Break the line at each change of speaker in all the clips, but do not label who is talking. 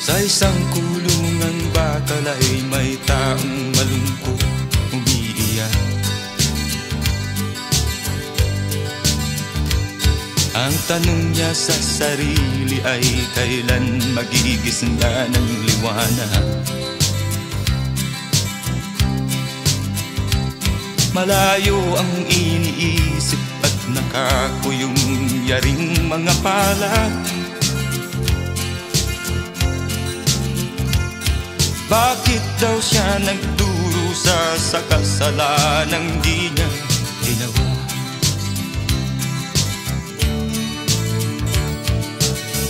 Sa isang kulungan bakal ay may taong malungkot umiiyak. Ang tanong niya sa sarili ay kailan magigising na ng liwanag. Malayo ang iniisip at nakakuyong yaring mga palad. Bakit daw siya nagdurusa sa kasalanang di niya ginawa?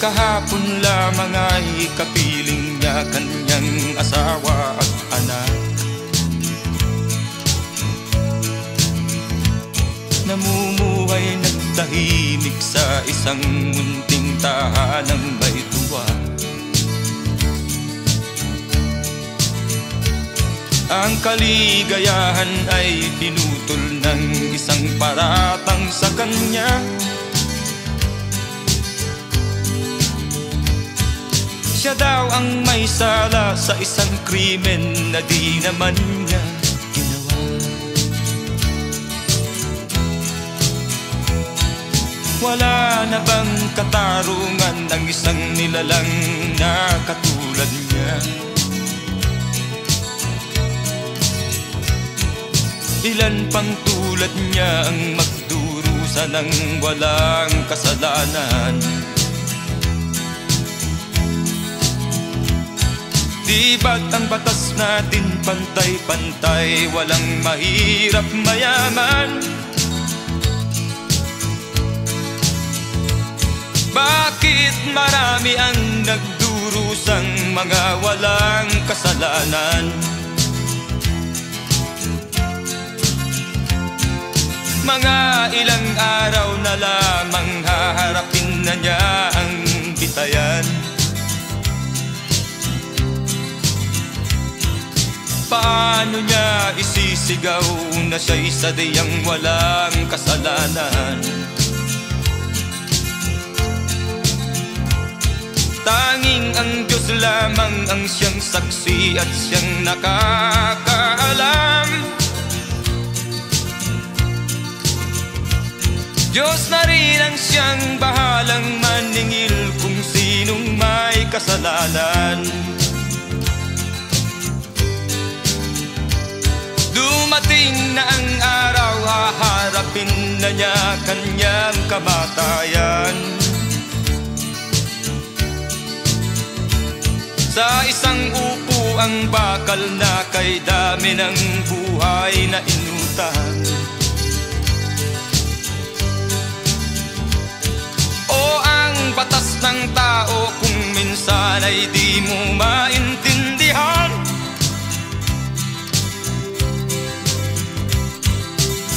Kahapon lamang ay kapiling niya kanyang asawa at anak. Namumuhay nagtahimik sa isang munting tahanang may tuwa. Ang kaligayahan ay pinutol ng isang paratang sa kanya. Siya daw ang may sala sa isang krimen na di naman niya ginawa. Wala na bang katarungan ng isang nilalang na katulad niya? Ilan pang tulad niya ang magdurusa ng walang kasalanan? Di ba't ang batas natin pantay-pantay, walang mahirap mayaman? Bakit marami ang nagdurusang mga walang kasalanan? Mga ilang araw na lamang haharapin na niya ang bitayan. Paano niya isisigaw na siya'y sadyang walang kasalanan? Tanging ang Diyos lamang ang siyang saksi at siyang nakakaalam. Diyos na rin ang siyang bahalang maningil kung sinong may kasalanan. Dumating na ang araw, haharapin na niya kanyang kamatayan. Sa isang upo ang bakal na kay dami ng buhay na inutang. O ang batas ng tao kung minsan ay di mo maintindihan.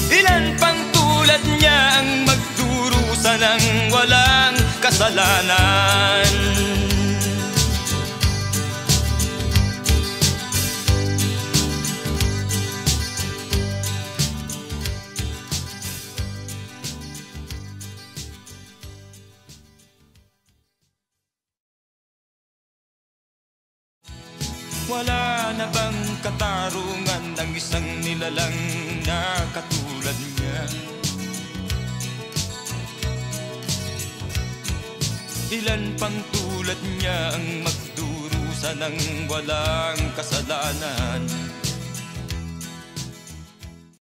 Ilan pang tulad niya ang magdurusa ng walang kasalanan? Wala na bang katarungan ng isang nilalang na katulad niya? Ilan pang tulad niya ang magdurusa ng walang kasalanan?